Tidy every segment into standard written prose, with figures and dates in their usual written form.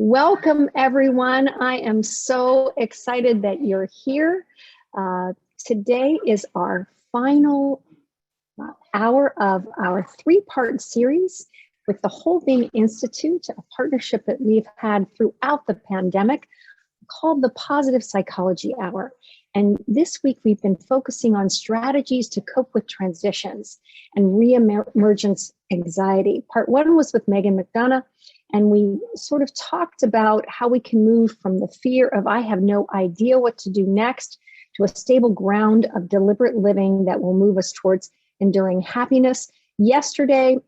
Welcome, everyone. I am so excited that you're here. Today is our final hour of our three-part series with the Whole Being Institute, a partnership that we've had throughout the pandemic called the Positive Psychology Hour. And this week we've been focusing on strategies to cope with transitions and re-emergence anxiety. Part one was with Megan McDonough, and we sort of talked about how we can move from the fear of I have no idea what to do next to a stable ground of deliberate living that will move us towards enduring happiness. Yesterday,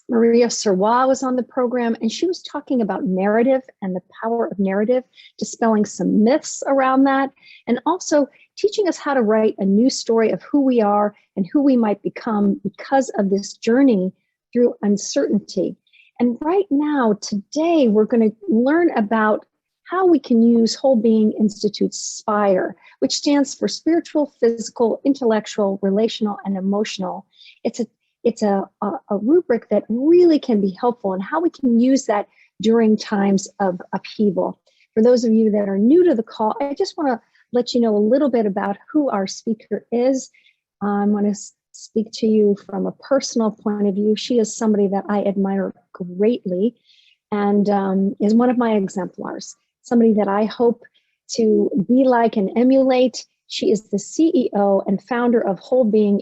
Maria Serwa was on the program, and she was talking about narrative and the power of narrative, dispelling some myths around that, and also teaching us how to write a new story of who we are and who we might become because of this journey through uncertainty. And right now, today, we're going to learn about how we can use Whole Being Institute's SPIRE, which stands for spiritual, physical, intellectual, relational, and emotional. It's a rubric that really can be helpful and how we can use that during times of upheaval. For those of you that are new to the call, I just want to let you know a little bit about who our speaker is. I'm going to speak to you from a personal point of view. She is somebody that I admire greatly and is one of my exemplars, somebody that I hope to be like and emulate. She is the CEO and founder of Whole Being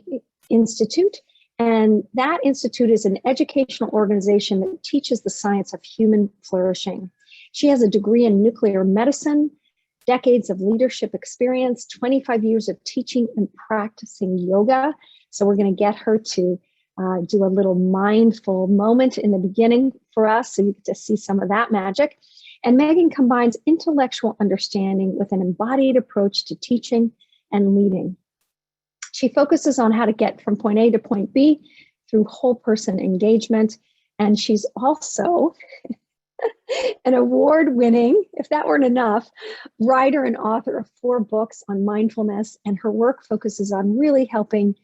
Institute. And that institute is an educational organization that teaches the science of human flourishing. She has a degree in nuclear medicine, decades of leadership experience, 25 years of teaching and practicing yoga. So we're going to get her to do a little mindful moment in the beginning for us, so you get to see some of that magic. And Megan combines intellectual understanding with an embodied approach to teaching and leading. She focuses on how to get from point A to point B through whole person engagement. And she's also an award-winning, if that weren't enough, writer and author of 4 books on mindfulness. And her work focuses on really helping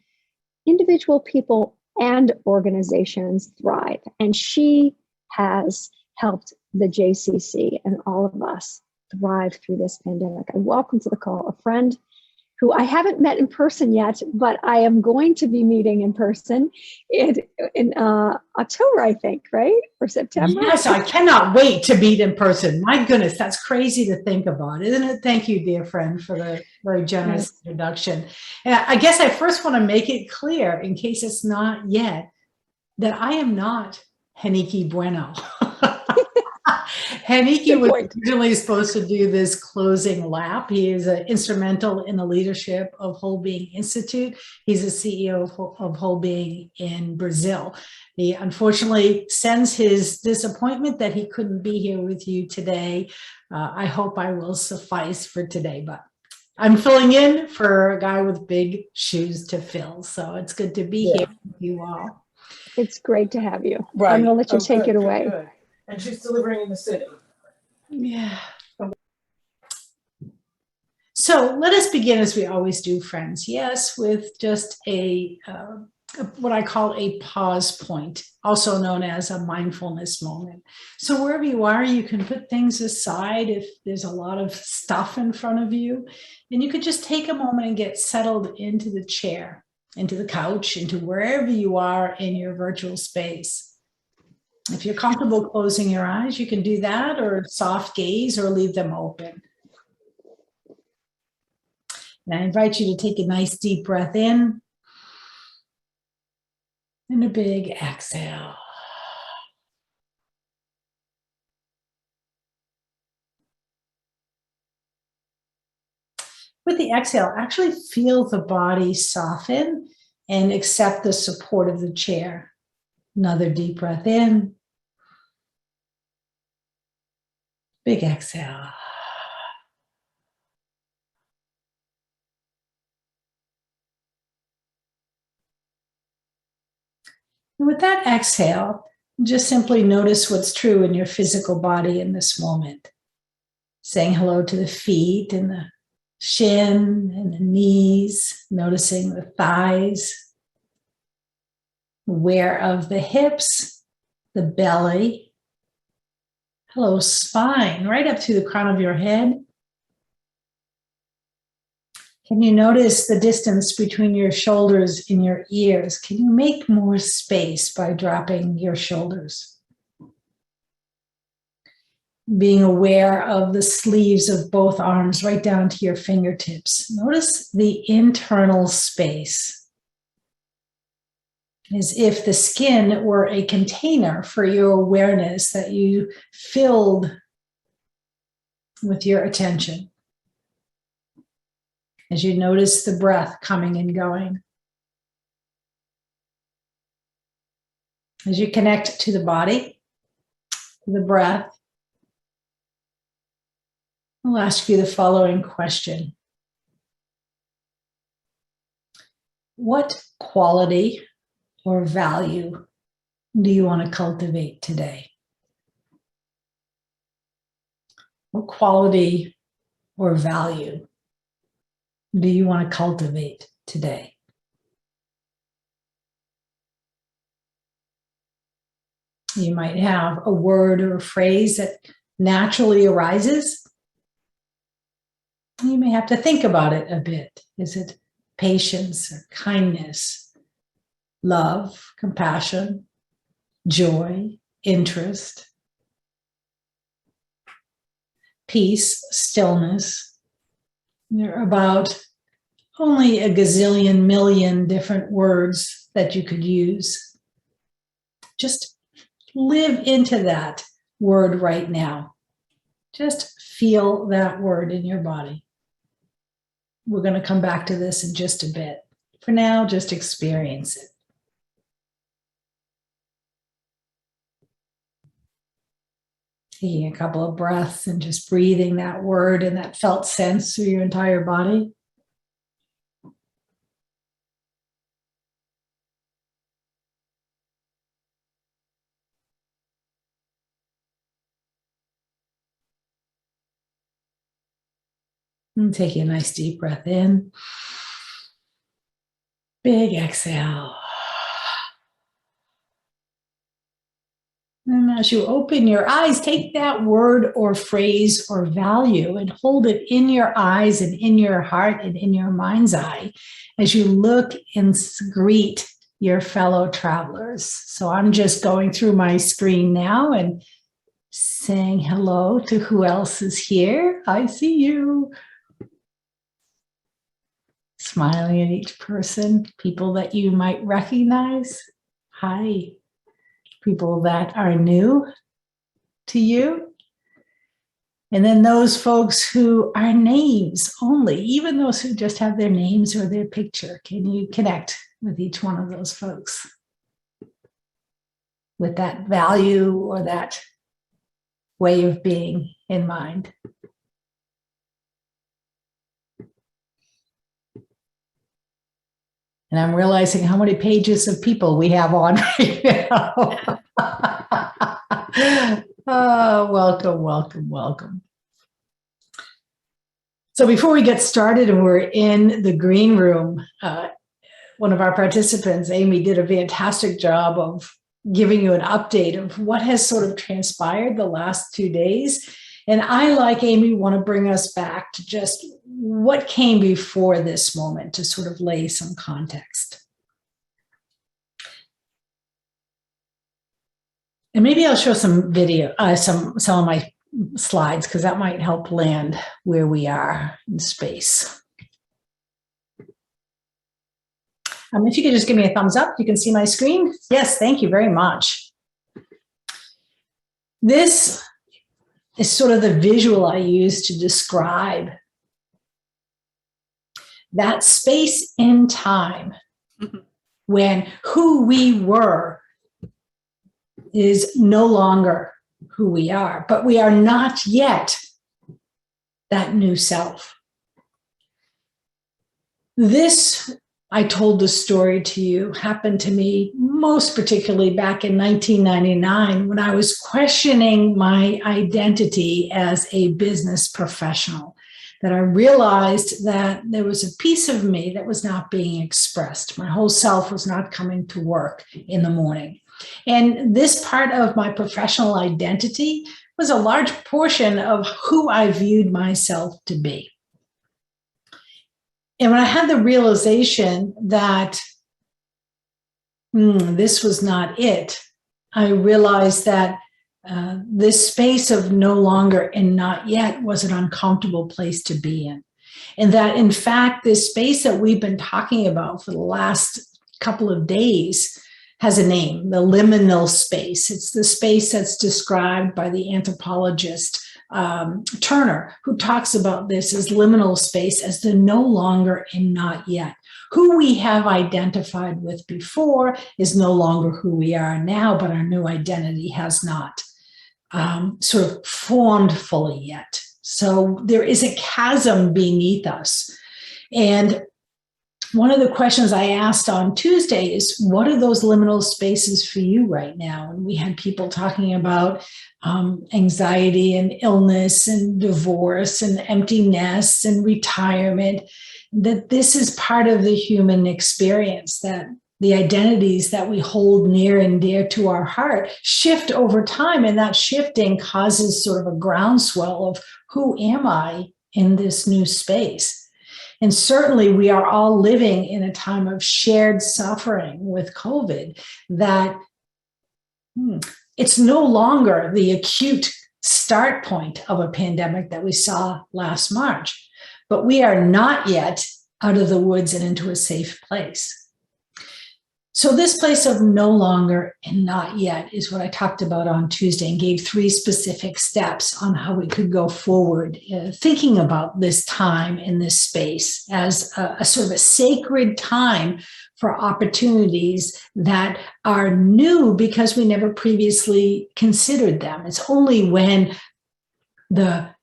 individual people and organizations thrive. And she has helped the JCC and all of us thrive through this pandemic. I welcome to the call a friend who I haven't met in person yet, but I am going to be meeting in person in October, I think, right? Or September? Yes, I cannot wait to meet in person. My goodness, that's crazy to think about, isn't it? Thank you, dear friend, for the very generous introduction. And I guess I first want to make it clear, in case it's not yet, that I am not Henrique Bueno. Henrique was originally supposed to do this closing lap. He is instrumental in the leadership of Whole Being Institute. He's the CEO of Whole Being in Brazil. He unfortunately sends his disappointment that he couldn't be here with you today. I hope I will suffice for today, but I'm filling in for a guy with big shoes to fill. So it's good to be here with you all. It's great to have you. Right. I'm going to let you take it away. Good. And she's delivering in the city. Yeah. So let us begin as we always do, friends. Yes, with just what I call a pause point, also known as a mindfulness moment. So wherever you are, you can put things aside if there's a lot of stuff in front of you, and you could just take a moment and get settled into the chair, into the couch, into wherever you are in your virtual space. If you're comfortable closing your eyes, you can do that, or soft gaze, or leave them open. And I invite you to take a nice deep breath in and a big exhale. With the exhale, actually feel the body soften and accept the support of the chair. Another deep breath in. Big exhale. And with that exhale, just simply notice what's true in your physical body in this moment. Saying hello to the feet and the shin and the knees, noticing the thighs, aware of the hips, the belly, Hello, spine, right up to the crown of your head. Can you notice the distance between your shoulders and your ears? Can you make more space by dropping your shoulders? Being aware of the sleeves of both arms right down to your fingertips. Notice the internal space, as if the skin were a container for your awareness that you filled with your attention. As you notice the breath coming and going. As you connect to the body, the breath, I'll ask you the following question. What quality or value do you want to cultivate today? What quality or value do you want to cultivate today? You might have a word or a phrase that naturally arises. You may have to think about it a bit. Is it patience or kindness, love, compassion, joy, interest, peace, stillness? There are about only a gazillion million different words that you could use. Just live into that word right now. Just feel that word in your body. We're going to come back to this in just a bit. For now, just experience it. Taking a couple of breaths and just breathing that word and that felt sense through your entire body. And taking a nice deep breath in. Big exhale. And as you open your eyes, take that word or phrase or value and hold it in your eyes and in your heart and in your mind's eye as you look and greet your fellow travelers. So I'm just going through my screen now and saying hello to who else is here. I see you. Smiling at each person, people that you might recognize. Hi. People that are new to you. And then those folks who are names only, even those who just have their names or their picture. Can you connect with each one of those folks with that value or that way of being in mind? And I'm realizing how many pages of people we have on right now. Oh, welcome, welcome, welcome. So before we get started and we're in the green room, one of our participants, Amy, did a fantastic job of giving you an update of what has sort of transpired the last 2 days. And I, like Amy, want to bring us back to just what came before this moment to sort of lay some context. And maybe I'll show some video, some of my slides, because that might help land where we are in space. If you could just give me a thumbs up, you can see my screen. Yes, thank you very much. This is sort of the visual I use to describe that space in time when who we were is no longer who we are, but we are not yet that new self. This, I told the story to you, happened to me most particularly back in 1999 when I was questioning my identity as a business professional, that I realized that there was a piece of me that was not being expressed. My whole self was not coming to work in the morning. And this part of my professional identity was a large portion of who I viewed myself to be. And when I had the realization that this was not it, I realized that this space of no longer and not yet was an uncomfortable place to be in. And that, in fact, this space that we've been talking about for the last couple of days has a name, the liminal space. It's the space that's described by the anthropologist Turner, who talks about this as liminal space, as the no longer and not yet. Who we have identified with before is no longer who we are now, but our new identity has not sort of formed fully yet. So there is a chasm beneath us. And one of the questions I asked on Tuesday is, what are those liminal spaces for you right now? And we had people talking about anxiety and illness and divorce and empty nests and retirement, that this is part of the human experience, that the identities that we hold near and dear to our heart shift over time. And that shifting causes sort of a groundswell of, who am I in this new space? And certainly we are all living in a time of shared suffering with COVID, that it's no longer the acute start point of a pandemic that we saw last March, but we are not yet out of the woods and into a safe place. So this place of no longer and not yet is what I talked about on Tuesday, and gave 3 specific steps on how we could go forward, thinking about this time in this space as a sort of a sacred time for opportunities that are new because we never previously considered them. It's only when that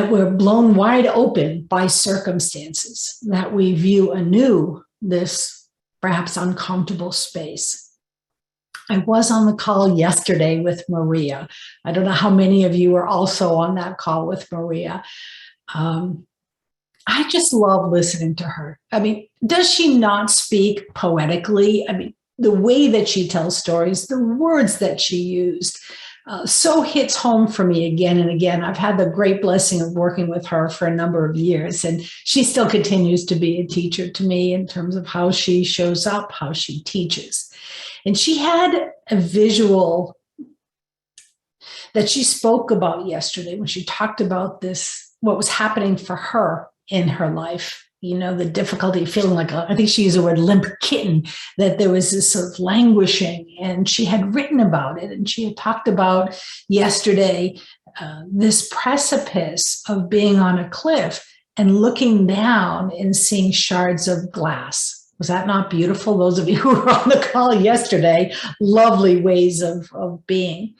we're blown wide open by circumstances that we view anew this perhaps uncomfortable space. I was on the call yesterday with Maria. I don't know how many of you are also on that call with Maria. I just love listening to her. I mean, does she not speak poetically? I mean, the way that she tells stories, the words that she used, so hits home for me again and again. I've had the great blessing of working with her for a number of years, and she still continues to be a teacher to me in terms of how she shows up, how she teaches. And she had a visual that she spoke about yesterday when she talked about this, what was happening for her in her life. You know, the difficulty of feeling like, I think she used the word limp kitten, that there was this sort of languishing, and she had written about it. And she had talked about yesterday this precipice of being on a cliff and looking down and seeing shards of glass. Was that not beautiful? Those of you who were on the call yesterday, lovely ways of being.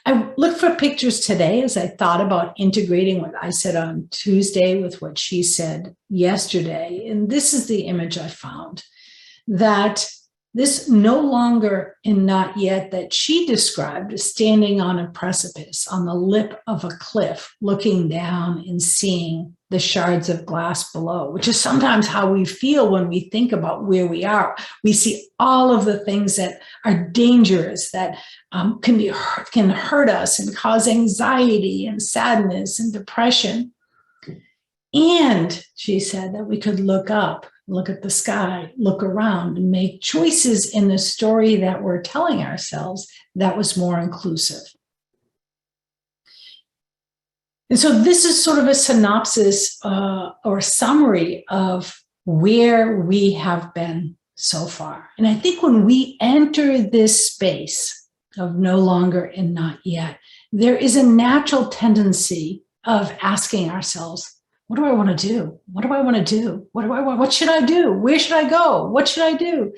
I looked for pictures today as I thought about integrating what I said on Tuesday with what she said yesterday. And this is the image I found, that this no longer and not yet that she described as standing on a precipice, on the lip of a cliff, looking down and seeing the shards of glass below, which is sometimes how we feel when we think about where we are. We see all of the things that are dangerous, that can hurt us and cause anxiety and sadness and depression. And she said that we could look up, look at the sky, look around, and make choices in the story that we're telling ourselves that was more inclusive. And so this is sort of a synopsis or summary of where we have been so far. And I think when we enter this space of no longer and not yet, there is a natural tendency of asking ourselves, what do I want to do? What do I want to do? What do I want? What should I do? Where should I go? What should I do?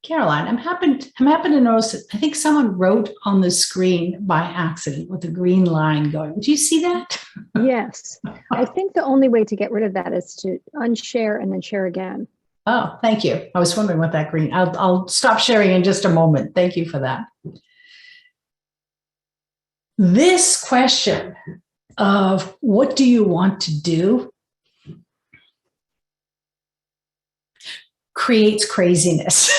Caroline, I'm happy to notice that I think someone wrote on the screen by accident with a green line going. Do you see that? Yes. I think the only way to get rid of that is to unshare and then share again. Oh, thank you. I was wondering what that green, I'll stop sharing in just a moment. Thank you for that. This question of what do you want to do creates craziness.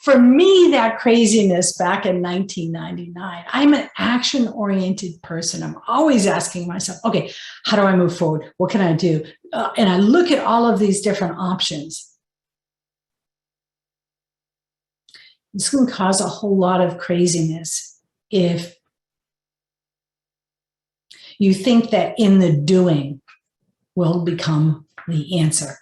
For me, that craziness back in 1999, I'm an action-oriented person. I'm always asking myself, okay, how do I move forward? What can I do? And I look at all of these different options. This can cause a whole lot of craziness if you think that in the doing will become the answer.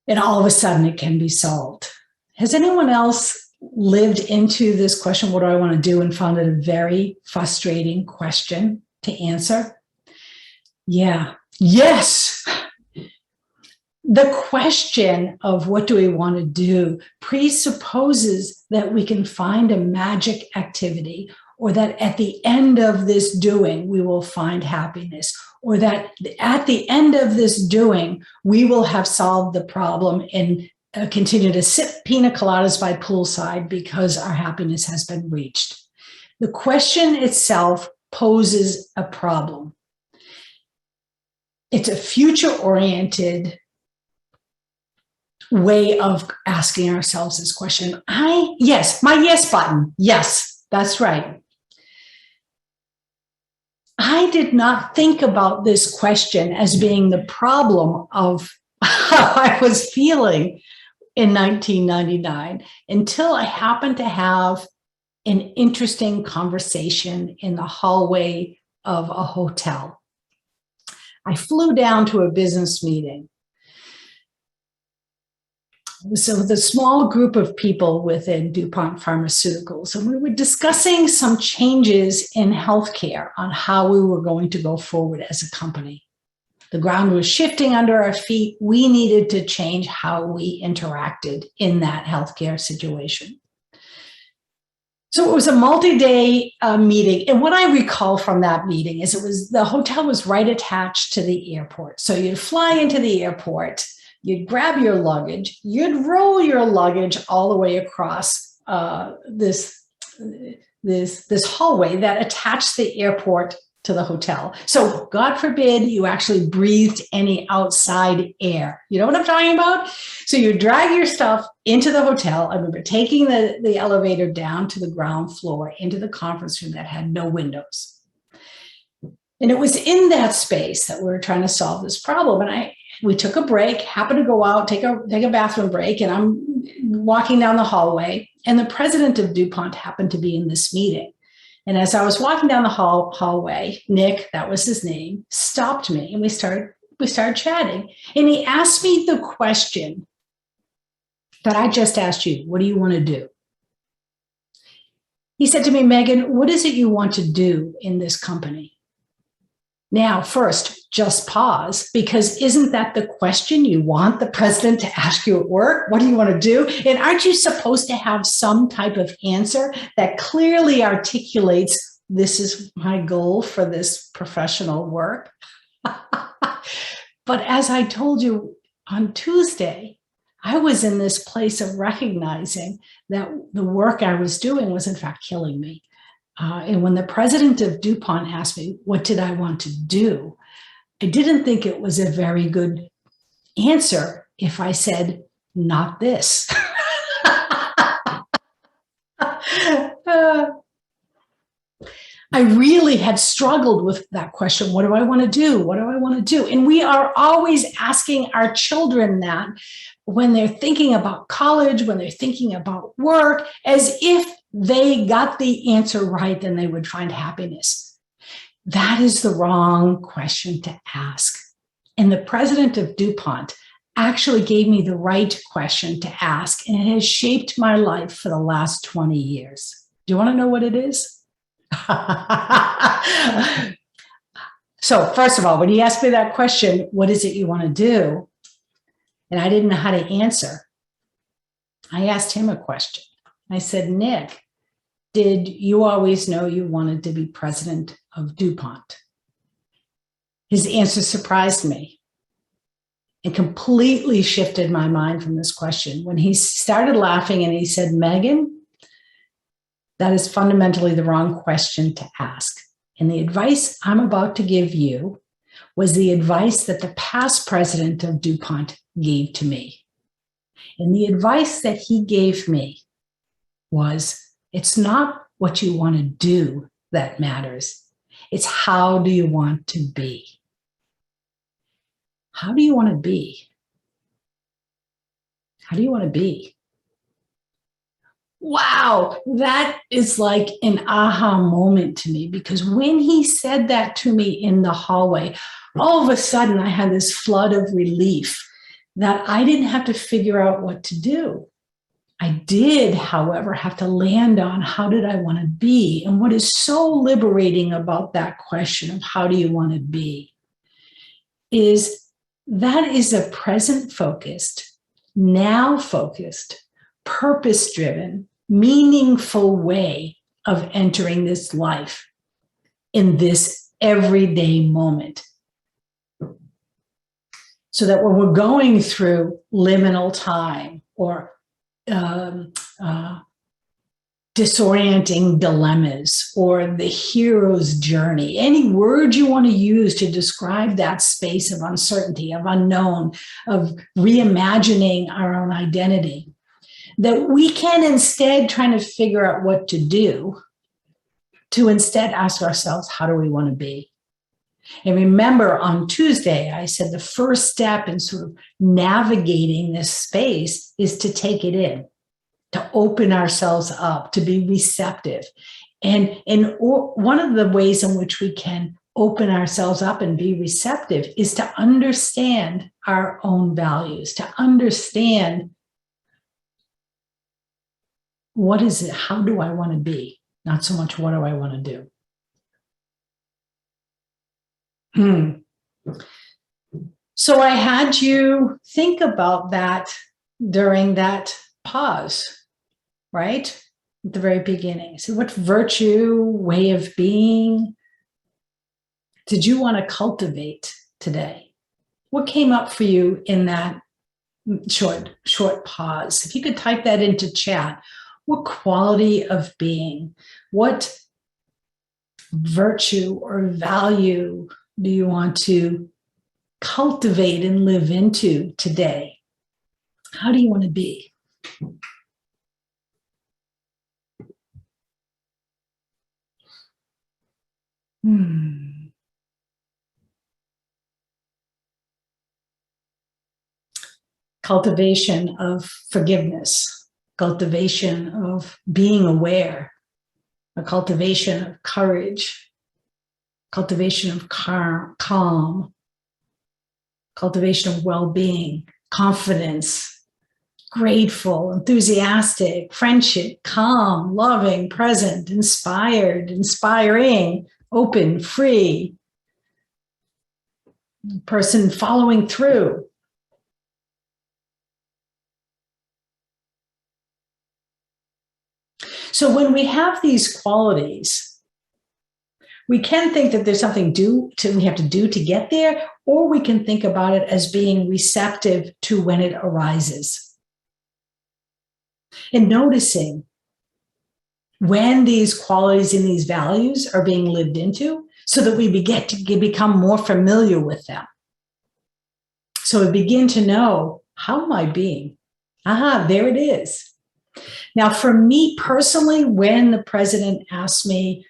And all of a sudden it can be solved. Has anyone else lived into this question, what do I want to do, and found it a very frustrating question to answer? Yeah. Yes. The question of what do we want to do presupposes that we can find a magic activity, or that at the end of this doing, we will find happiness, or that at the end of this doing, we will have solved the problem and continue to sip pina coladas by poolside because our happiness has been reached. The question itself poses a problem. It's a future-oriented way of asking ourselves this question. Yes, my yes button. Yes, that's right. I did not think about this question as being the problem of how I was feeling in 1999 until I happened to have an interesting conversation in the hallway of a hotel. I flew down to a business meeting. So with a small group of people within DuPont Pharmaceuticals, and we were discussing some changes in healthcare on how we were going to go forward as a company. The ground was shifting under our feet. We needed to change how we interacted in that healthcare situation. So it was a multi-day meeting. And what I recall from that meeting is the hotel was right attached to the airport. So you'd fly into the airport, you'd grab your luggage, you'd roll your luggage all the way across this hallway that attached the airport to the hotel. So God forbid you actually breathed any outside air. You know what I'm talking about? So you drag your stuff into the hotel. I remember taking the elevator down to the ground floor into the conference room that had no windows. And it was in that space that we were trying to solve this problem. And we took a break, happened to go out, take a bathroom break, and I'm walking down the hallway, and the president of DuPont happened to be in this meeting. And as I was walking down the hallway, Nick, that was his name, stopped me, and we started chatting. And he asked me the question that I just asked you, what do you want to do? He said to me, Megan, what is it you want to do in this company? Now, first, just pause, because isn't that the question you want the president to ask you at work? What do you want to do? And aren't you supposed to have some type of answer that clearly articulates, this is my goal for this professional work? But as I told you on Tuesday, I was in this place of recognizing that the work I was doing was in fact killing me. And when the president of DuPont asked me, what did I want to do? I didn't think it was a very good answer if I said, not this. I really had struggled with that question. What do I want to do? What do I want to do? And we are always asking our children that when they're thinking about college, when they're thinking about work, as if they got the answer right, then they would find happiness. That is the wrong question to ask. And the president of DuPont actually gave me the right question to ask, and it has shaped my life for the last 20 years. Do you want to know what it is? So first of all, when he asked me that question, what is it you want to do? And I didn't know how to answer. I asked him a question. I said, Nick, did you always know you wanted to be president of DuPont? His answer surprised me and completely shifted my mind from this question. When he started laughing and he said, Megan, that is fundamentally the wrong question to ask. And the advice I'm about to give you was the advice that the past president of DuPont gave to me. And the advice that he gave me was, it's not what you want to do that matters. It's how do you want to be? How do you want to be? How do you want to be? Wow, that is like an aha moment to me, because when he said that to me in the hallway, all of a sudden I had this flood of relief that I didn't have to figure out what to do. I did, however, have to land on how did I want to be? And what is so liberating about that question of how do you want to be is that is a present focused, now focused, purpose driven, meaningful way of entering this life in this everyday moment. So that when we're going through liminal time or disorienting dilemmas or the hero's journey, any word you want to use to describe that space of uncertainty, of unknown, of reimagining our own identity, that we can instead trying to figure out what to do, to instead ask ourselves, how do we want to be? And remember, on Tuesday, I said the first step in sort of navigating this space is to take it in, to open ourselves up, to be receptive. And one of the ways in which we can open ourselves up and be receptive is to understand our own values, to understand what is it, how do I want to be? Not so much what do I want to do. So I had you think about that during that pause, right? At the very beginning. So what virtue, way of being did you want to cultivate today? What came up for you in that short pause? If you could type that into chat, what quality of being, what virtue or value do you want to cultivate and live into today? How do you want to be? Cultivation of forgiveness, cultivation of being aware, a cultivation of courage, cultivation of calm, cultivation of well-being, confidence, grateful, enthusiastic, friendship, calm, loving, present, inspired, inspiring, open, free, person following through. So when we have these qualities, we can think that there's something we have to do to get there, or we can think about it as being receptive to when it arises. And noticing when these qualities and these values are being lived into so that we become more familiar with them. So we begin to know, how am I being? Aha, there it is. Now, for me personally, when the president asked me,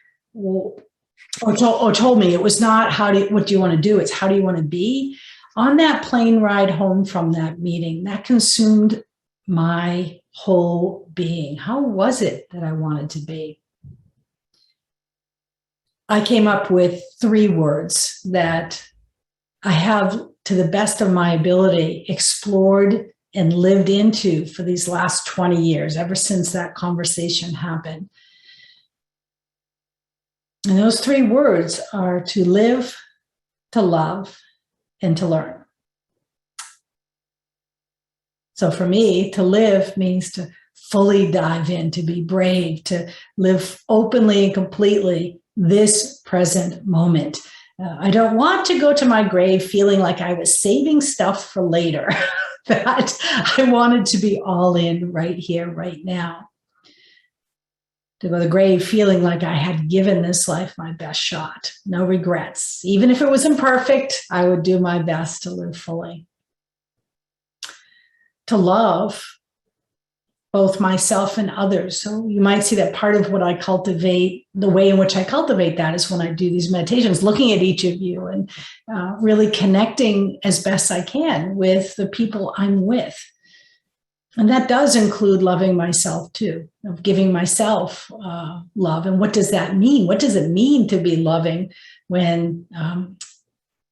or told me, it was not what do you want to do, it's how do you want to be? On that plane ride home from that meeting, that consumed my whole being. How was it that I wanted to be? I came up with 3 words that I have, to the best of my ability, explored and lived into for these last 20 years, ever since that conversation happened. And those 3 words are to live, to love, and to learn. So for me, to live means to fully dive in, to be brave, to live openly and completely this present moment. I don't want to go to my grave feeling like I was saving stuff for later, that I wanted to be all in right here, right now. To go to the grave feeling like I had given this life my best shot, no regrets. Even if it was imperfect, I would do my best to live fully. to love both myself and others. So you might see that part of what I cultivate, the way in which I cultivate that is when I do these meditations, looking at each of you and really connecting as best I can with the people I'm with. And that does include loving myself too, of giving myself love. And what does that mean? What does it mean to be loving when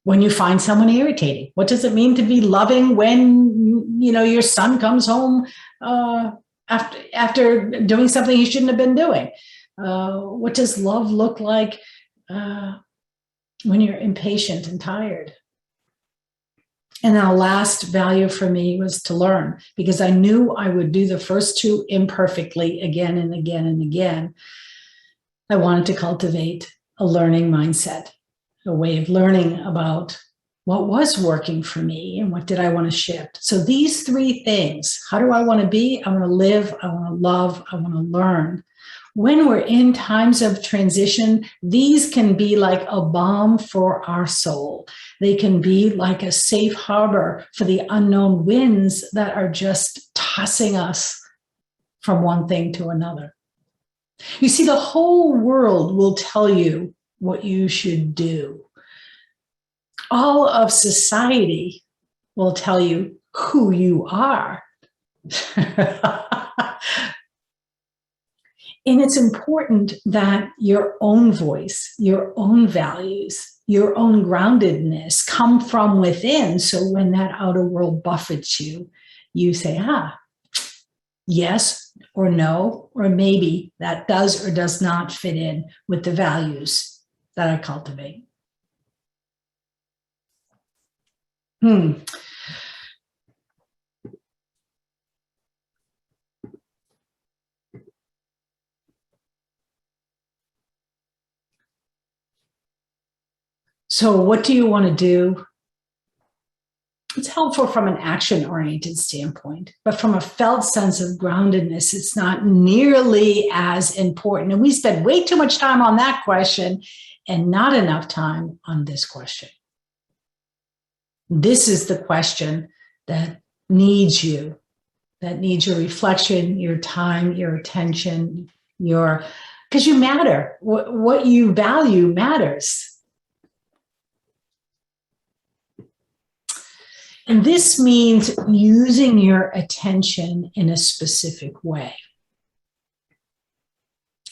you find someone irritating? What does it mean to be loving when your son comes home after doing something he shouldn't have been doing? What does love look like when you're impatient and tired? And then the last value for me was to learn, because I knew I would do the first two imperfectly again and again and again. I wanted to cultivate a learning mindset, a way of learning about what was working for me and what did I want to shift. So these three things: how do I want to be? I want to live, I want to love, I want to learn. When we're in times of transition, these can be like a balm for our soul. They can be like a safe harbor for the unknown winds that are just tossing us from one thing to another. You see, the whole world will tell you what you should do. All of society will tell you who you are. And it's important that your own voice, your own values, your own groundedness come from within. So when that outer world buffets you, you say, yes or no, or maybe that does or does not fit in with the values that I cultivate. So what do you want to do? It's helpful from an action-oriented standpoint, but from a felt sense of groundedness, it's not nearly as important. And we spend way too much time on that question and not enough time on this question. This is the question that needs you, that needs your reflection, your time, your attention, because you matter. What you value matters. And this means using your attention in a specific way.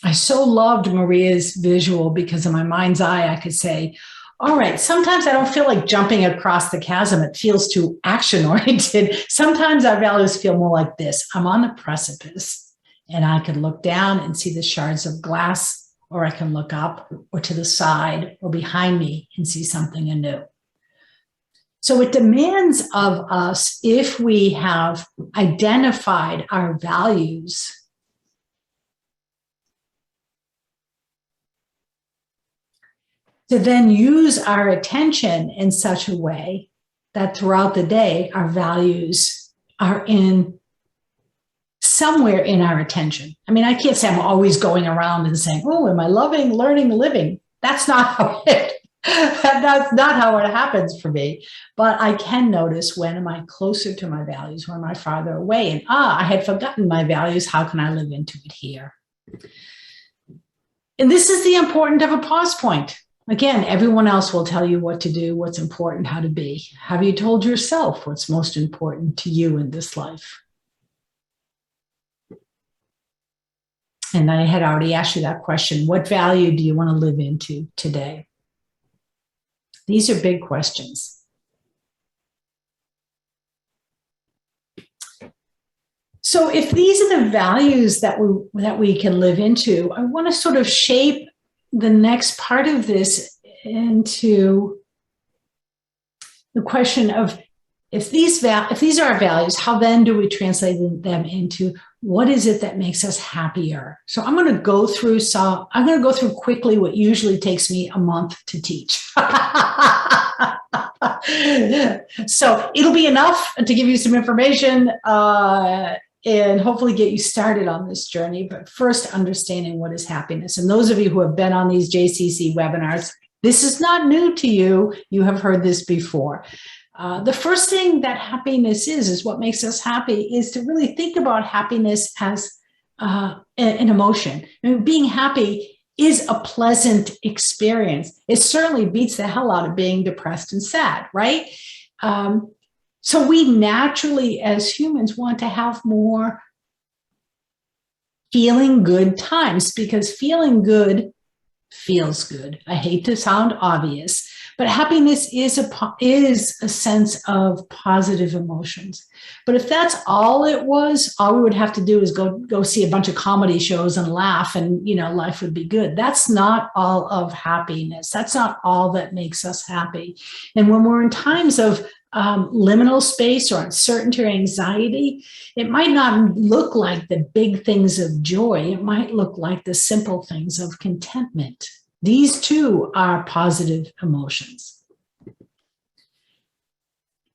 I so loved Maria's visual because in my mind's eye, I could say, all right, sometimes I don't feel like jumping across the chasm. It feels too action-oriented. Sometimes our values feel more like this. I'm on the precipice and I can look down and see the shards of glass, or I can look up or to the side or behind me and see something anew. So it demands of us, if we have identified our values, to then use our attention in such a way that throughout the day, our values are in somewhere in our attention. I mean, I can't say I'm always going around and saying, oh, am I loving, learning, living? That's not how that's not how it happens for me. But I can notice, when am I closer to my values? When am I farther away? And I had forgotten my values. How can I live into it here? And this is the importance of a pause point. Again, everyone else will tell you what to do, what's important, how to be. Have you told yourself what's most important to you in this life? And I had already asked you that question. What value do you want to live into today? These are big questions. So if these are the values that we can live into, I want to sort of shape the next part of this into the question of, if these are our values, how then do we translate them into what is it that makes us happier? So I'm going to go through quickly what usually takes me a month to teach. So it'll be enough to give you some information and hopefully get you started on this journey. But first, understanding what is happiness. And those of you who have been on these JCC webinars, this is not new to you. You have heard this before. The first thing that happiness is what makes us happy, is to really think about happiness as an emotion. I mean, being happy is a pleasant experience. It certainly beats the hell out of being depressed and sad, right? So we naturally, as humans, want to have more feeling good times, because feeling good feels good. I hate to sound obvious, but happiness is a sense of positive emotions. But if that's all it was, all we would have to do is go see a bunch of comedy shows and laugh, and life would be good. That's not all of happiness. That's not all that makes us happy. And when we're in times of liminal space or uncertainty or anxiety, it might not look like the big things of joy. It might look like the simple things of contentment. These too are positive emotions.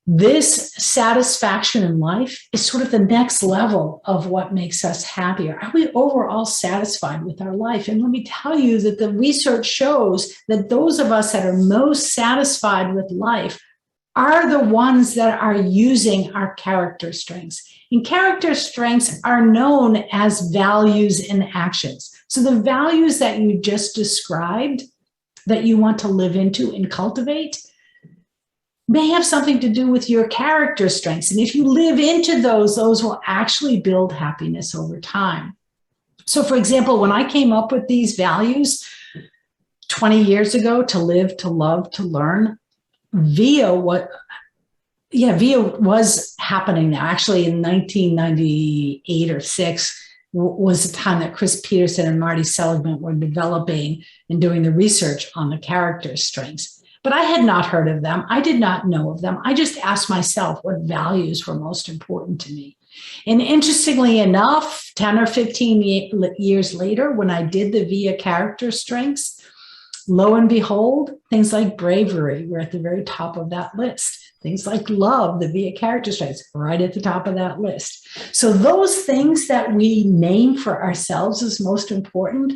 This satisfaction in life is sort of the next level of what makes us happier. Are we overall satisfied with our life? And let me tell you that the research shows that those of us that are most satisfied with life are the ones that are using our character strengths. And character strengths are known as values and actions. So the values that you just described that you want to live into and cultivate may have something to do with your character strengths. And if you live into those will actually build happiness over time. So for example, when I came up with these values 20 years ago, to live, to love, to learn, VIA was happening now. Actually, in 1998 or 6 was the time that Chris Peterson and Marty Seligman were developing and doing the research on the character strengths. But I had not heard of them. I did not know of them. I just asked myself what values were most important to me. And interestingly enough, 10 or 15 years later, when I did the VIA character strengths, lo and behold, things like bravery were at the very top of that list. Things like love, the VIA character strengths, right at the top of that list. So those things that we name for ourselves as most important,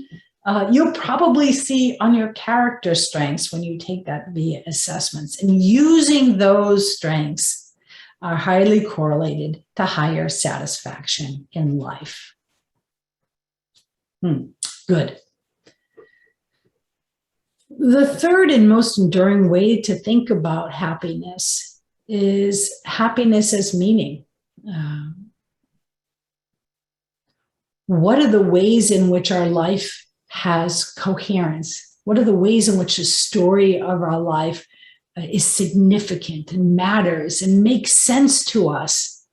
you'll probably see on your character strengths when you take that VIA assessments. And using those strengths are highly correlated to higher satisfaction in life. Good. The third and most enduring way to think about happiness is happiness as meaning. What are the ways in which our life has coherence? What are the ways in which the story of our life is significant and matters and makes sense to us?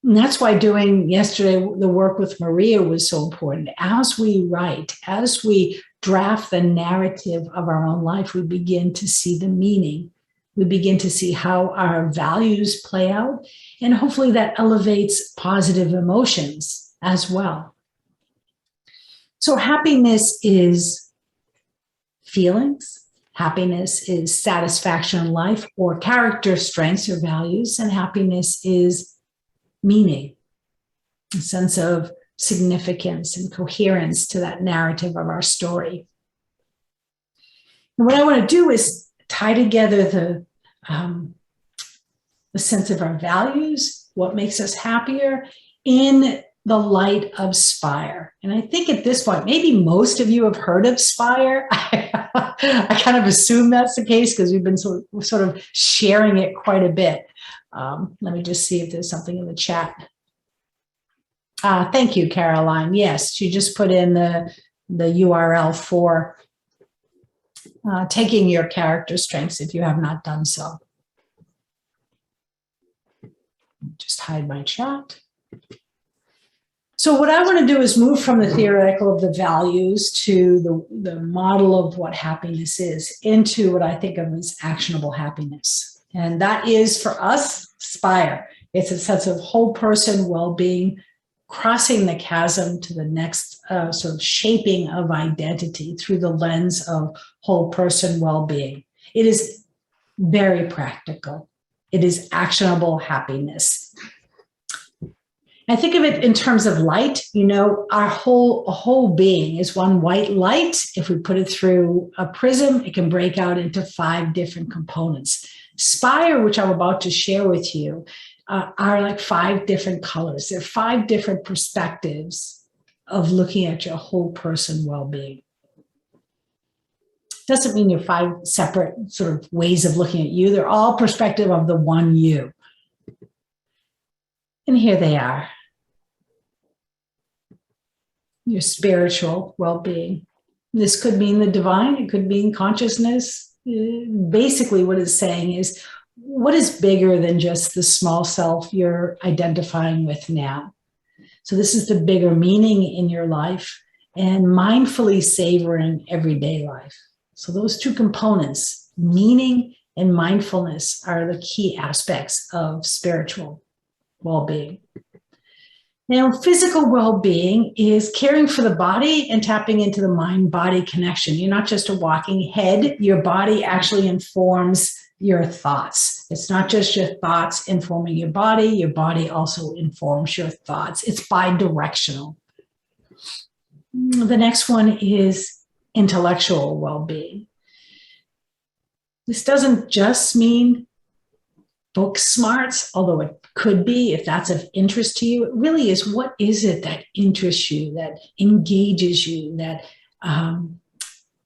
And that's why doing yesterday the work with Maria was so important. As we write, as we draft the narrative of our own life, we begin to see the meaning. We begin to see how our values play out, and hopefully that elevates positive emotions as well. So happiness is feelings. Happiness is satisfaction in life, or character strengths or values, and happiness is meaning, a sense of significance and coherence to that narrative of our story. And what I want to do is tie together the sense of our values, what makes us happier, in the light of SPIRE. And I think at this point, maybe most of you have heard of SPIRE. I kind of assume that's the case because we've been sort of sharing it quite a bit. Let me just see if there's something in the chat. Thank you, Caroline. Yes, she just put in the URL for taking your character strengths if you have not done so. Just hide my chat. So what I want to do is move from the theoretical of the values to the model of what happiness is into what I think of as actionable happiness. And that is, for us, SPIRE. It's a sense of whole person well-being, crossing the chasm to the next sort of shaping of identity through the lens of whole person well-being. It is very practical. It is actionable happiness. I think of it in terms of light. You know, our whole being is one white light. If we put it through a prism, it can break out into 5 different components. Spire, which I'm about to share with you, are like 5 different colors. They're 5 different perspectives of looking at your whole person well-being. Doesn't mean you're 5 separate sort of ways of looking at you. They're all perspective of the one you. And here they are. Your spiritual well-being. This could mean the divine. It could mean consciousness. Basically, what it's saying is, what is bigger than just the small self you're identifying with now? So this is the bigger meaning in your life, and mindfully savoring everyday life. So those 2 components, meaning and mindfulness, are the key aspects of spiritual well-being. Now, physical well-being is caring for the body and tapping into the mind-body connection. You're not just a walking head. Your body actually informs your thoughts. It's not just your thoughts informing your body also informs your thoughts. It's bi-directional. The next one is intellectual well-being. This doesn't just mean book smarts, although it could be if that's of interest to you. It really is, what is it that interests you, that engages you, that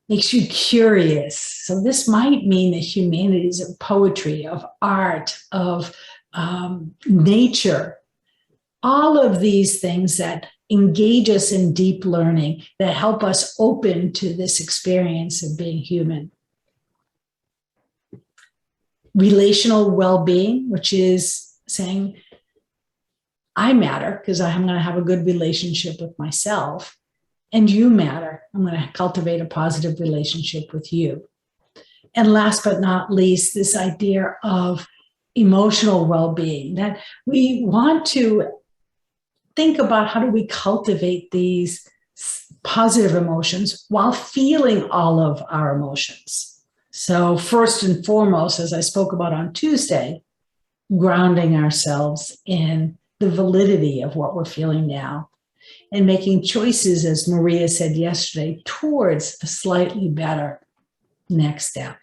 makes you curious? So this might mean the humanities, of poetry, of art, of nature, all of these things that engage us in deep learning, that help us open to this experience of being human. Relational well-being, which is saying, I matter because I'm going to have a good relationship with myself, and you matter. I'm going to cultivate a positive relationship with you. And last but not least, this idea of emotional well-being, that we want to think about how do we cultivate these positive emotions while feeling all of our emotions. So first and foremost, as I spoke about on Tuesday, grounding ourselves in the validity of what we're feeling now and making choices, as Maria said yesterday, towards a slightly better next step.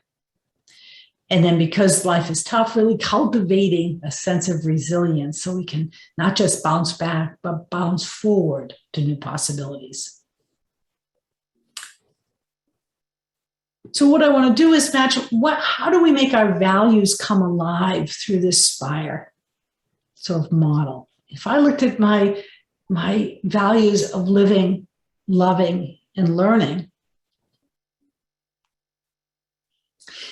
And then because life is tough, really cultivating a sense of resilience so we can not just bounce back, but bounce forward to new possibilities. So what I want to do is match how do we make our values come alive through this Spire sort of model? If I looked at my values of living, loving, and learning,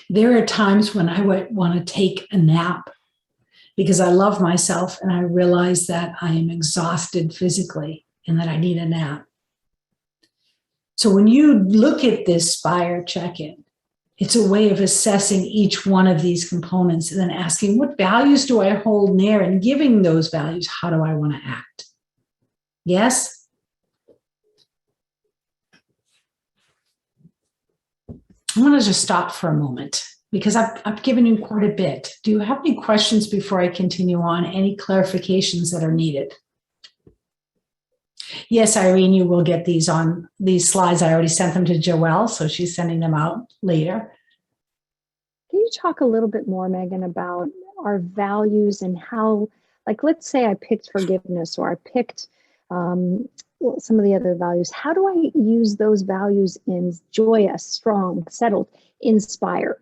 there are times when I would want to take a nap because I love myself and I realize that I am exhausted physically and that I need a nap. So when you look at this Spire check-in, it's a way of assessing each one of these components and then asking, what values do I hold near? And giving those values, how do I want to act? Yes? I want to just stop for a moment because I've given you quite a bit. Do you have any questions before I continue on? Any clarifications that are needed? Yes, Irene, you will get these slides. I already sent them to Joelle, so she's sending them out later. Can you talk a little bit more, Megan, about our values and how, like, let's say I picked forgiveness or I picked some of the other values. How do I use those values in joyous, strong, settled, inspire?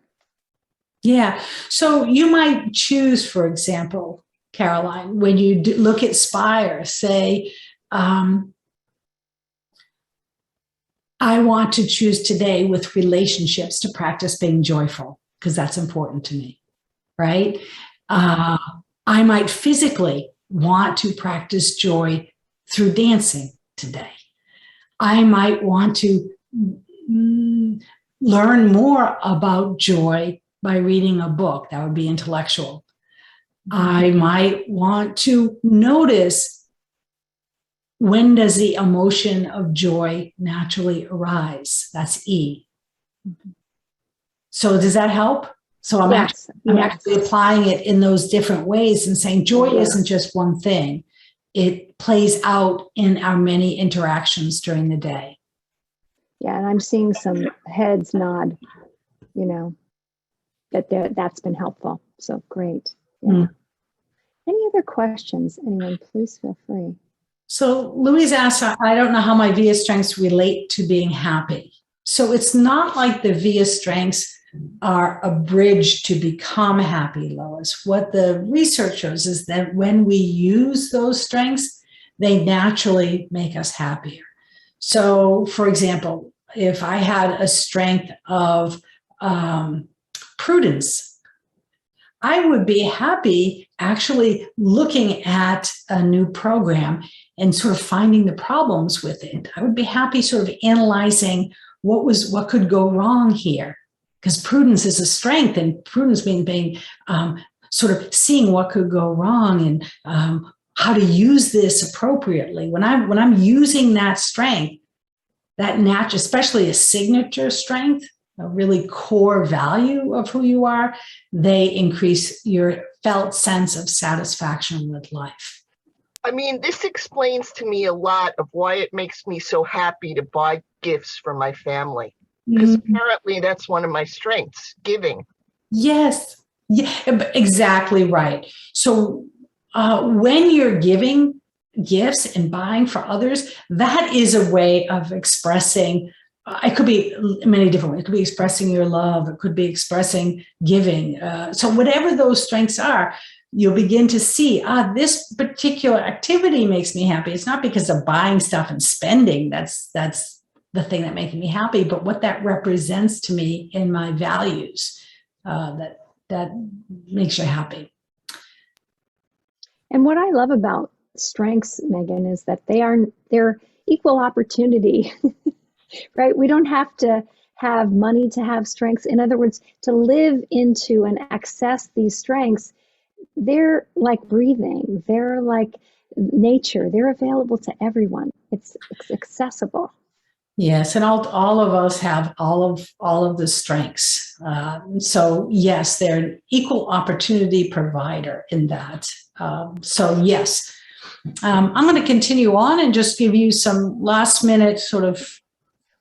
Yeah, so you might choose, for example, Caroline, when you look at Spire, say, I want to choose today with relationships to practice being joyful because that's important to me, right? I might physically want to practice joy through dancing today. I might want to learn more about joy by reading a book. That would be intellectual. I might want to notice, when does the emotion of joy naturally arise? That's E. So does that help? So I'm actually applying it in those different ways and saying joy isn't just one thing. It plays out in our many interactions during the day. Yeah, and I'm seeing some heads nod, that's been helpful. So great. Yeah. Mm. Any other questions? Anyone, please feel free. So Louise asks, I don't know how my VIA strengths relate to being happy. So it's not like the VIA strengths are a bridge to become happy, Lois. What the research shows is that when we use those strengths, they naturally make us happier. So, for example, if I had a strength of prudence, I would be happy actually looking at a new program and sort of finding the problems with it. I would be happy sort of analyzing what could go wrong here, because prudence is a strength, and prudence means being sort of seeing what could go wrong and how to use this appropriately. When I'm using that strength, that especially a signature strength, a really core value of who you are, they increase your felt sense of satisfaction with life. I mean, this explains to me a lot of why it makes me so happy to buy gifts for my family. Because apparently that's one of my strengths, giving. Yes, yeah, exactly right. So when you're giving gifts and buying for others, that is a way of expressing. It could be many different ways. It could be expressing your love. It could be expressing giving. So whatever those strengths are, you'll begin to see, this particular activity makes me happy. It's not because of buying stuff and spending. That's the thing that makes me happy, but what that represents to me in my values, that makes you happy. And what I love about strengths, Megan, is that they're equal opportunity, right? We don't have to have money to have strengths. In other words, to live into and access these strengths, they're like breathing. They're like nature. They're available to everyone. It's accessible. Yes, and all of us have all of the strengths. So yes, they're an equal opportunity provider in that. So yes, I'm going to continue on and just give you some last minute sort of.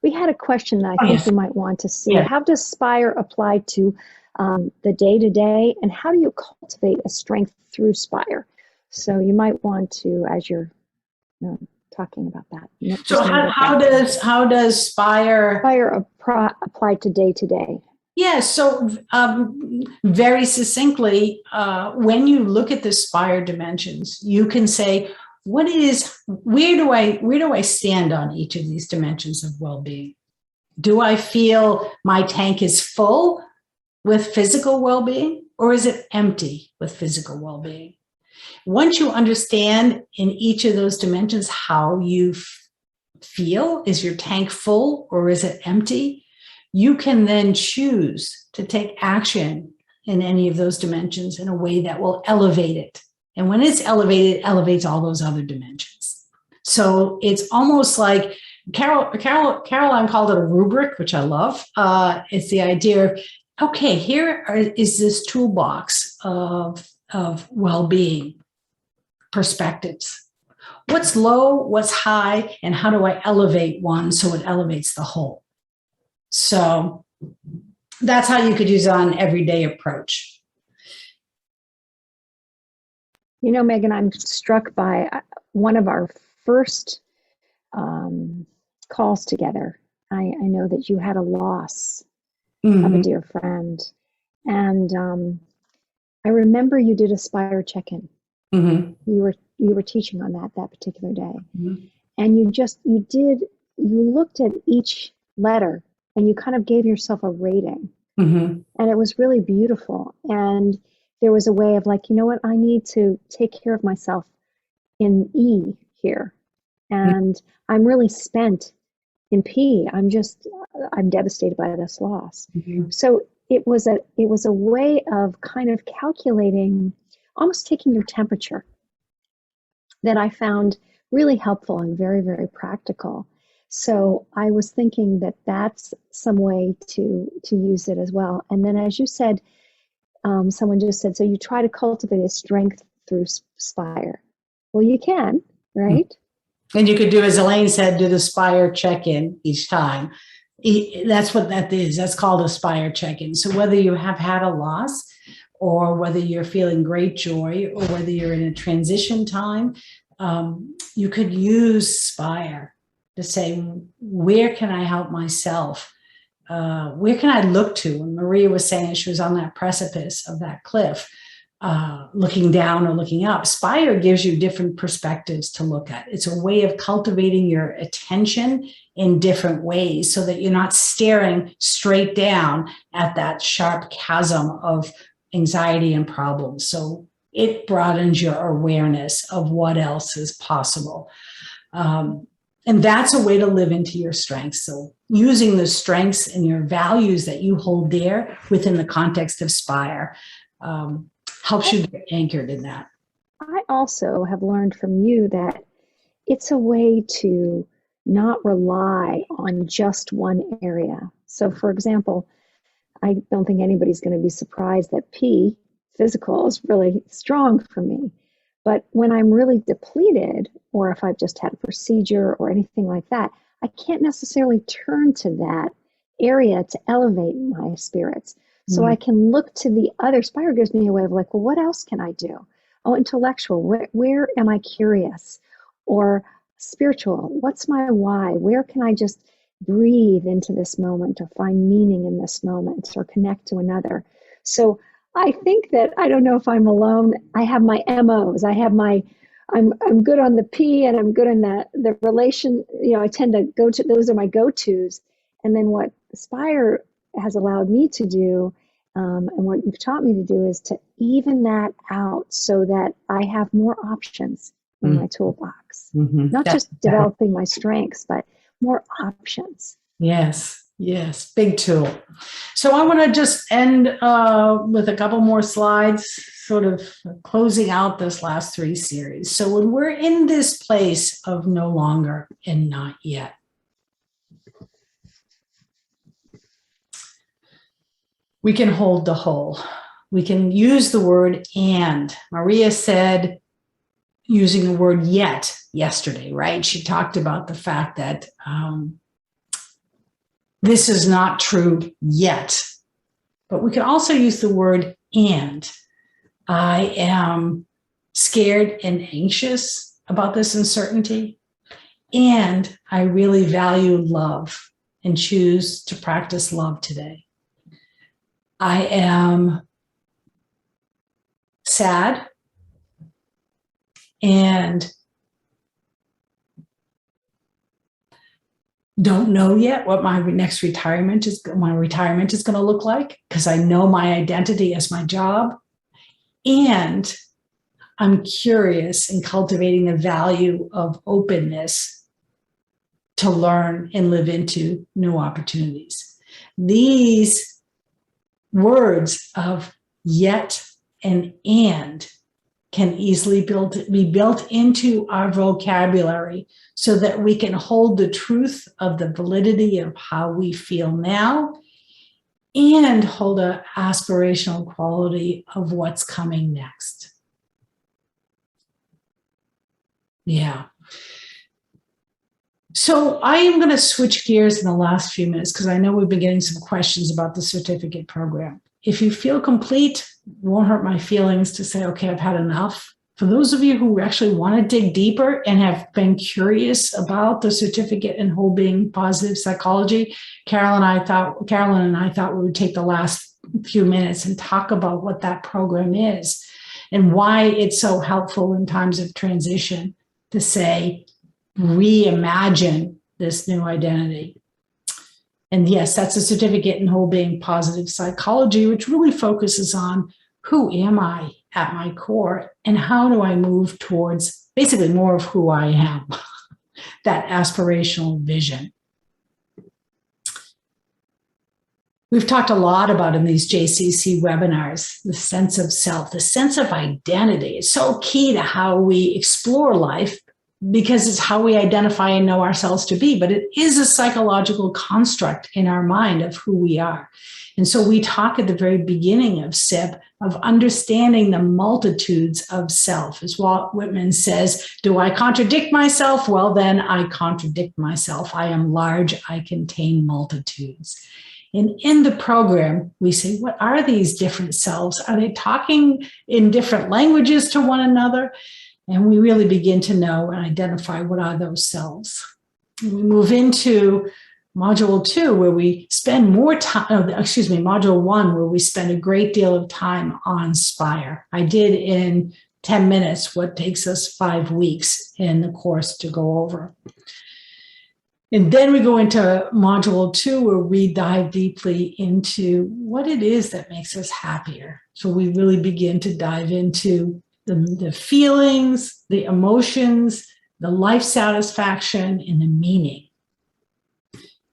We had a question that I think you might want to see. Yeah. How does SPIRE apply to the day-to-day, and how do you cultivate a strength through SPIRE? So you might want to, as you're talking about that. So how does SPIRE apply to day-to-day? Yeah, so very succinctly, when you look at the SPIRE dimensions, you can say, where do I stand on each of these dimensions of well-being? Do I feel my tank is full with physical well-being, or is it empty with physical well-being? Once you understand in each of those dimensions how you feel, is your tank full or is it empty? You can then choose to take action in any of those dimensions in a way that will elevate it. And when it's elevated, it elevates all those other dimensions. So it's almost like Caroline called it a rubric, which I love. It's the idea of, okay, is this toolbox of well-being perspectives. What's low, what's high, and how do I elevate one so it elevates the whole? So that's how you could use an everyday approach. You know, Megan, I'm struck by one of our first calls together. I know that you had a loss of a dear friend. And I remember you did a SPIRE check-in. You were teaching on that particular day. And you looked at each letter and you kind of gave yourself a rating. And it was really beautiful. And there was a way of like, you know what, I need to take care of myself in E here. And I'm really spent in P. I'm devastated by this loss. So it was a way of kind of calculating, almost taking your temperature, that I found really helpful and very, very practical. So I was thinking that that's some way to use it as well. And then, as you said, someone just said, so you try to cultivate a strength through SPIRE. Well, you can, right? And you could do, as Elaine said, do the SPIRE check-in each time. That's what that is. That's called a SPIRE check-in. So whether you have had a loss or whether you're feeling great joy, or whether you're in a transition time, you could use Spire to say, where can I help myself? Where can I look to? And Maria was saying she was on that precipice of that cliff, looking down or looking up. Spire gives you different perspectives to look at. It's a way of cultivating your attention in different ways so that you're not staring straight down at that sharp chasm of anxiety and problems. So it broadens your awareness of what else is possible. And that's a way to live into your strengths. So using the strengths and your values that you hold dear within the context of Spire helps you get anchored in that. I also have learned from you that it's a way to not rely on just one area. So for example, I don't think anybody's going to be surprised that P, physical, is really strong for me. But when I'm really depleted, or if I've just had a procedure or anything like that, I can't necessarily turn to that area to elevate my spirits. So I can look to the other. Spire gives me a way of like, well, what else can I do? Oh, intellectual, where am I curious? Or spiritual, what's my why? Where can I just breathe into this moment or find meaning in this moment or connect to another? So I think that, I don't know if I'm alone, I have my MOs. I have my, I'm good on the P and I'm good on the relation, I tend to go to, those are my go-tos. And then what Spire has allowed me to do, and what you've taught me to do, is to even that out so that I have more options in my toolbox. Not just developing my strengths, but more options. Yes, big tool. So I want to just end with a couple more slides, sort of closing out this last 3 series. So when we're in this place of no longer and not yet, we can hold the whole. We can use the word and. Maria said, using the word yet yesterday, right? She talked about the fact that this is not true yet. But we can also use the word and. I am scared and anxious about this uncertainty, and I really value love and choose to practice love today. I am sad and don't know yet what my next retirement is going to look like, because I know my identity as my job, and I'm curious and cultivating the value of openness to learn and live into new opportunities. These words of yet and can easily be built into our vocabulary so that we can hold the truth of the validity of how we feel now and hold an aspirational quality of what's coming next. Yeah. So I am going to switch gears in the last few minutes because I know we've been getting some questions about the certificate program. If you feel complete, it won't hurt my feelings to say, okay, I've had enough. For those of you who actually want to dig deeper and have been curious about the certificate in whole being positive psychology, Carolyn and I thought we would take the last few minutes and talk about what that program is and why it's so helpful in times of transition to say, reimagine this new identity. And yes, that's a certificate in whole being positive psychology, which really focuses on who am I at my core and how do I move towards basically more of who I am, that aspirational vision. We've talked a lot about in these JCC webinars, the sense of self, the sense of identity. It's so key to how we explore life because it's how we identify and know ourselves to be, but it is a psychological construct in our mind of who we are. And so we talk at the very beginning of SIP of understanding the multitudes of self. As Walt Whitman says, do I contradict myself? Well, then I contradict myself. I am large, I contain multitudes. And in the program, we say, what are these different selves? Are they talking in different languages to one another? And we really begin to know and identify what are those selves. And we move into module 2, where we spend more time, module 1, where we spend a great deal of time on Spire. I did in 10 minutes what takes us 5 weeks in the course to go over. And then we go into module 2, where we dive deeply into what it is that makes us happier. So we really begin to dive into the feelings, the emotions, the life satisfaction, and the meaning.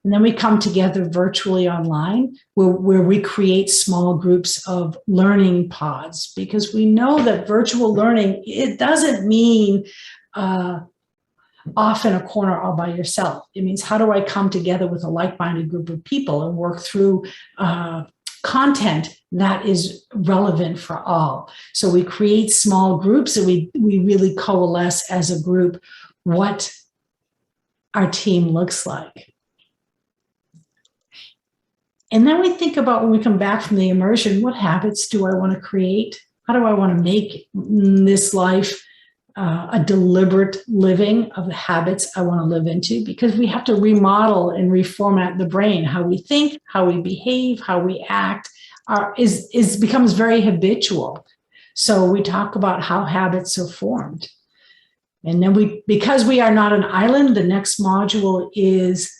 And then we come together virtually online where we create small groups of learning pods, because we know that virtual learning, it doesn't mean off in a corner all by yourself. It means, how do I come together with a like-minded group of people and work through content that is relevant for all? So we create small groups, and we really coalesce as a group what our team looks like. And then we think about, when we come back from the immersion, what habits do I want to create? How do I want to make this life a deliberate living of the habits I want to live into? Because we have to remodel and reformat the brain. How we think, how we behave, how we act becomes very habitual. So we talk about how habits are formed. And then because we are not an island, the next module is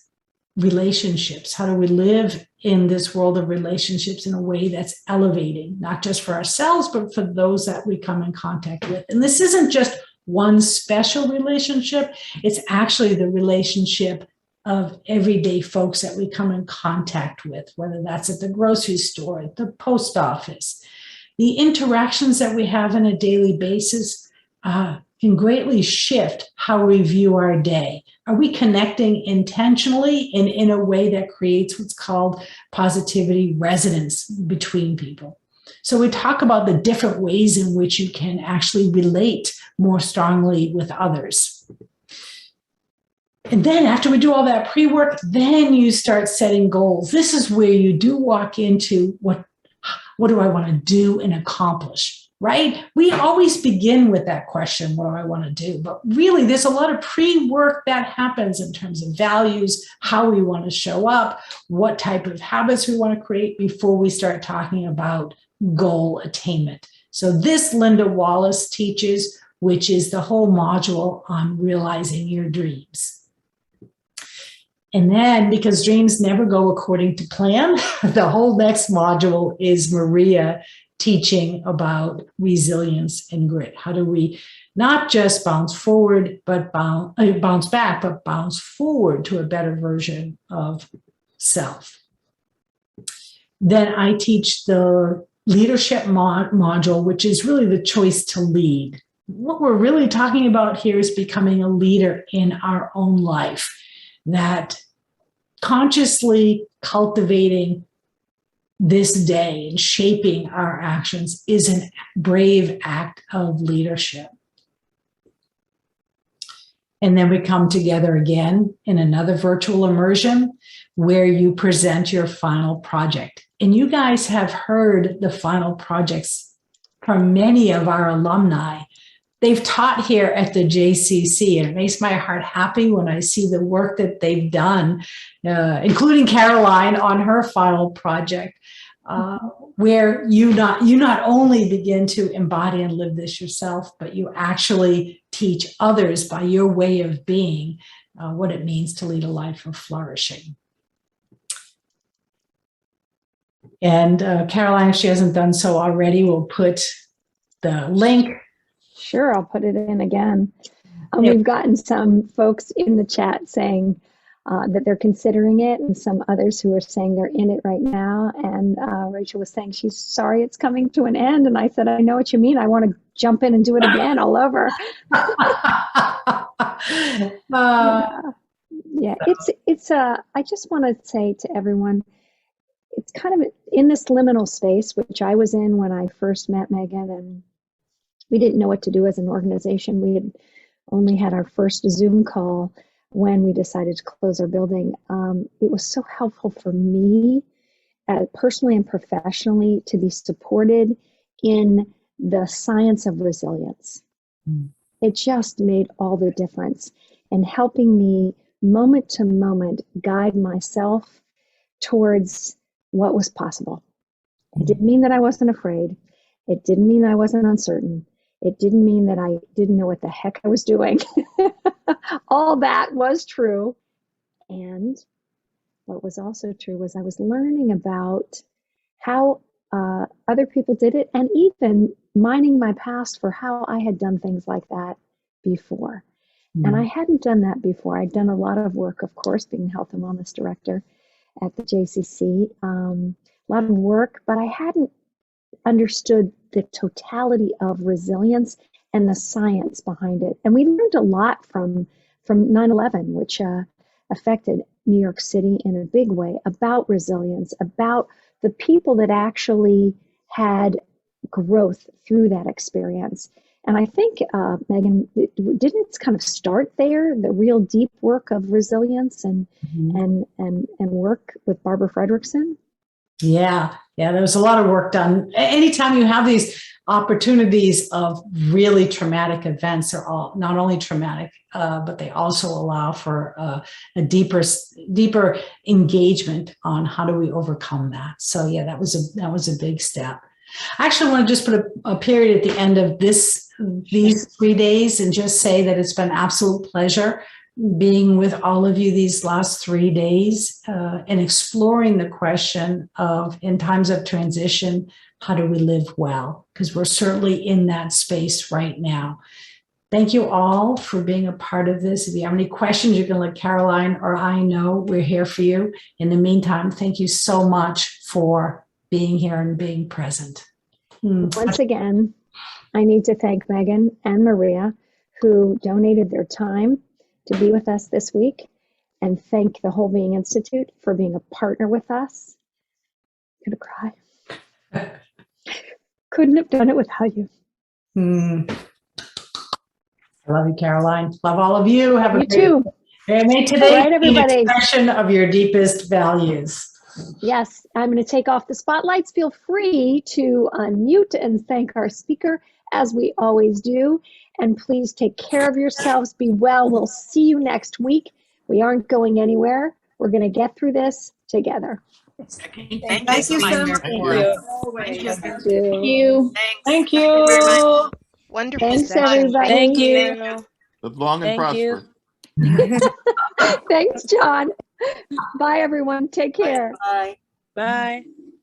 relationships. How do we live in this world of relationships in a way that's elevating, not just for ourselves, but for those that we come in contact with? And this isn't just one special relationship. It's actually the relationship of everyday folks that we come in contact with, whether that's at the grocery store, at the post office. The interactions that we have on a daily basis can greatly shift how we view our day. Are we connecting intentionally and in a way that creates what's called positivity resonance between people? So we talk about the different ways in which you can actually relate more strongly with others. And then after we do all that pre-work, then you start setting goals. This is where you do walk into what do I want to do and accomplish, right? We always begin with that question, what do I want to do? But really, there's a lot of pre-work that happens in terms of values, how we want to show up, what type of habits we want to create before we start talking about goal attainment. So this Linda Wallace teaches, which is the whole module on realizing your dreams. And then, because dreams never go according to plan, the whole next module is Maria teaching about resilience and grit. How do we not just bounce forward, but bounce back, but bounce forward to a better version of self? Then I teach the leadership module, which is really the choice to lead. What we're really talking about here is becoming a leader in our own life, that consciously cultivating this day and shaping our actions is a brave act of leadership. And then we come together again in another virtual immersion where you present your final project. And you guys have heard the final projects from many of our alumni. They've taught here at the JCC, and it makes my heart happy when I see the work that they've done, including Caroline on her final project, where you not only begin to embody and live this yourself, but you actually teach others by your way of being what it means to lead a life of flourishing. And Caroline, if she hasn't done so already, will put the link. Sure, I'll put it in again. We've gotten some folks in the chat saying that they're considering it, and some others who are saying they're in it right now. And Rachel was saying she's sorry it's coming to an end. And I said, I know what you mean. I want to jump in and do it again all over. Yeah, it's I just want to say to everyone, it's kind of in this liminal space, which I was in when I first met Megan, and we didn't know what to do as an organization. We had only had our first Zoom call when we decided to close our building. It was so helpful for me personally and professionally, to be supported in the science of resilience. It just made all the difference in helping me moment to moment guide myself towards what was possible. It didn't mean that I wasn't afraid. It didn't mean I wasn't uncertain. It didn't mean that I didn't know what the heck I was doing. All that was true. And what was also true was I was learning about how other people did it, and even mining my past for how I had done things like that before. And I hadn't done that before. I'd done a lot of work, of course, being health and wellness director at the JCC, a lot of work, but I hadn't understood the totality of resilience and the science behind it. And we learned a lot from 9/11, which affected New York City in a big way, about resilience, about the people that actually had growth through that experience. And I think, Megan, didn't it kind of start there, the real deep work of resilience and work with Barbara Fredrickson? Yeah, there was a lot of work done. Anytime you have these opportunities of really traumatic events, they're all not only traumatic, but they also allow for a deeper engagement on how do we overcome that. So yeah, that was a big step. I actually want to just put a period at the end of these 3 days and just say that it's been an absolute pleasure being with all of you these last 3 days and exploring the question of, in times of transition, how do we live well? Because we're certainly in that space right now. Thank you all for being a part of this. If you have any questions, you can let Caroline or I know. We're here for you. In the meantime, thank you so much for being here and being present. Once again, I need to thank Megan and Maria, who donated their time to be with us this week, and thank the Whole Being Institute for being a partner with us. I'm gonna cry. Couldn't have done it without you. I love you, Caroline. Love all of you. Have a You great too. day. May today All right, be an everybody. expression of your deepest values. Yes, I'm going to take off the spotlights. Feel free to unmute and thank our speaker, as we always do. And please take care of yourselves. Be well. We'll see you next week. We aren't going anywhere. We're going to get through this together. Thank you so much. Thank you. Thank you. Thank you. Wonderful Thanks, session. everybody. Thank you. Live long and Thank you. prosper. Thanks, John. Bye, everyone. Take care. Bye. Bye.